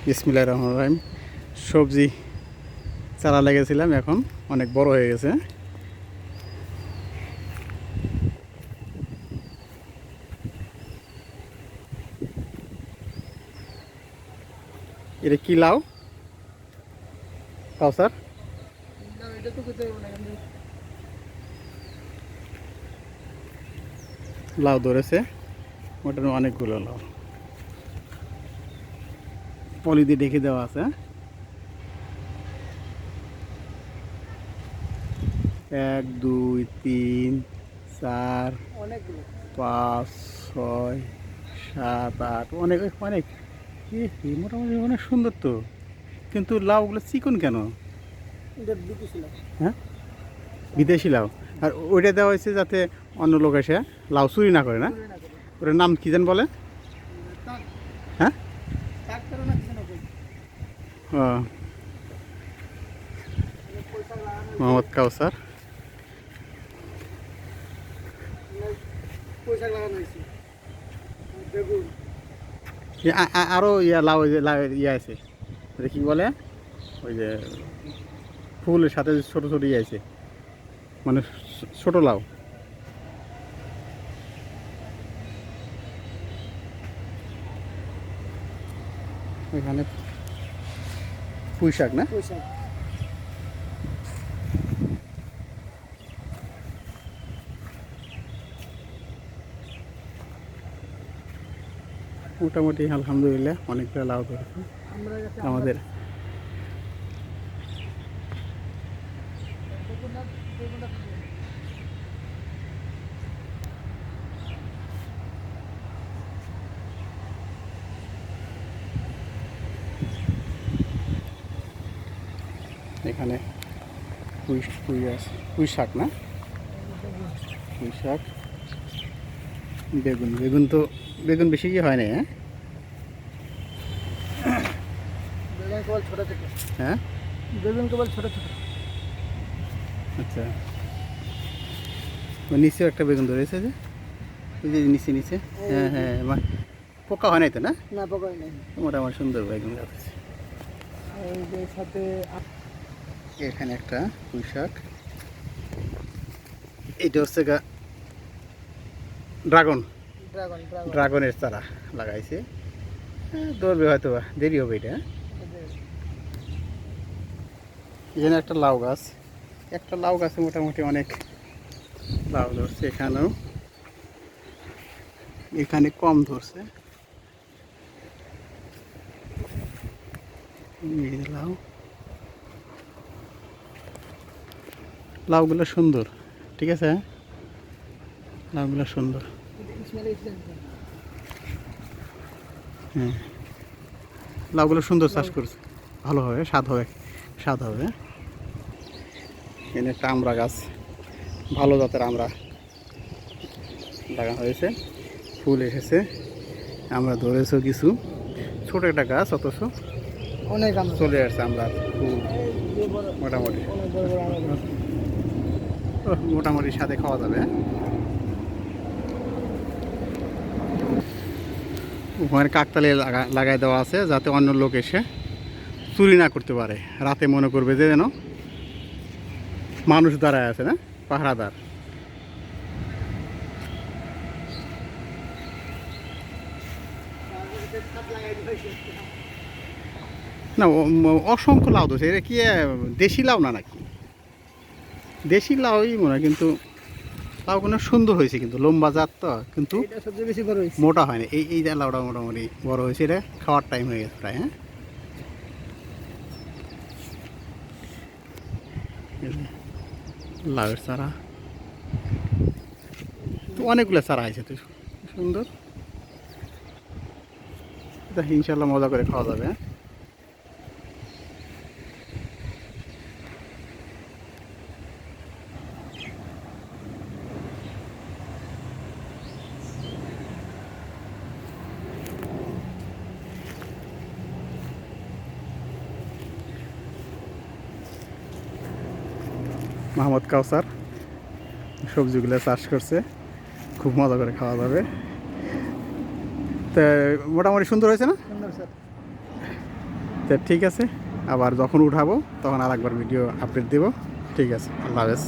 বিসমিল্লাহির রহমানির রহিম। সবজি চারা লেগেছিলাম, এখন অনেক বড় হয়ে গেছে। এটা কি লাউ কাউসার? লাউ ধরেছে, ওটা অনেকগুলো লাউ পলি দিয়ে ঢেকে দেওয়া আছে। 1 2 3 4 5 6 7 8 অনেক অনেক মোটামুটি অনেক সুন্দর তো, কিন্তু লাউগুলো চিকন কেন? হ্যাঁ, বিদেশি লাউ। আর ওইটা দেওয়া হয়েছে যাতে অন্য লোক এসে লাউ চুরি না করে, না? ওটার নাম কি যেন বলে? হ্যাঁ, ও, মোহাম্মদ কাউসার। আরও লাউ, ওই যে লাউ আছে, ওটা কি বলে, ওই যে ফুলের সাথে ছোটো ছোটো আছে, মানে ছোটো লাউ। এখানে পুঁই শাক, না? মোটামুটি আলহামদুলিল্লাহ অনেকটা লাউ ধরেছে আমাদের। এখানে পুঁই শাক, না? পুঁই শাক, বেগুন। বেগুন বেশি কি হয় না? হ্যাঁ, বেগুন কেবল ছোট ছোট। আচ্ছা, নিচেও একটা বেগুন ধরেছে, যে এই যে নিচে নিচে। হ্যাঁ হ্যাঁ, পোকা হয় নাই তো? না, না, পোকা হয় নাই। মোটামুটি সুন্দর বেগুন গাছ আছে। এই যে সাথে এখানে একটা পুঁই শাক, এটা হচ্ছে ড্রাগন ড্রাগনের চারা লাগাইছে। ধরবে হয়তো, দেরি হবে এটা। এখানে একটা লাউ গাছ, গাছে মোটামুটি অনেক লাউ ধরছে। এখানে কম ধরছে। লাউগুলো সুন্দর, ঠিক আছে, লাউগুলো সুন্দর। হ্যাঁ, লাউগুলো সুন্দর চাষ করছে, ভালো হবে, স্বাদ হবে। এখানে একটা আমড়া গাছ, ভালো জাতের আমড়া লাগানো হয়েছে, ফুল এসেছে, আমরা ধরেছেও কিছু। ছোট একটা গাছ, অথচ অনেক চলে আসছে আমরা ফুল। মোটামুটি মোটামুটি সাথে খাওয়া যাবে। ওখানে কাকতালি লাগাই দেওয়া আছে, যাতে অন্য লোক এসে চুরি না করতে পারে। রাতে মনে করবে যে যেন মানুষ দাঁড়ায় আছে, না, পাহারাদার। না, অসংখ্য লাউ ধরছে। এটা কি দেশি লাউ না নাকি? দেশি লাউই মনে হয়, কিন্তু লাউগুলো সুন্দর হয়েছে, কিন্তু লম্বা জাত তো, কিন্তু সবচেয়ে বেশি বড় হয়েছে। মোটা হয়নি। এই যে লাউটা মোটামুটি বড় হয়েছে, এটা খাওয়ার টাইম হয়ে গেছে প্রায়। হ্যাঁ, লাউয়ের চারা তো অনেকগুলো চারা আছে, তো সুন্দর। ইনশাল্লাহ মজা করে খাওয়া যাবে। মোহাম্মদ কাউসার সবজিগুলো চাষ করছে, খুব মজা করে খাওয়া যাবে। তো মোটামুটি সুন্দর হয়েছে, না? সুন্দর স্যার। তো ঠিক আছে, আবার যখন উঠাবো তখন আর একবার ভিডিও আপডেট দেবো। ঠিক আছে, আল্লাহ হাফেজ।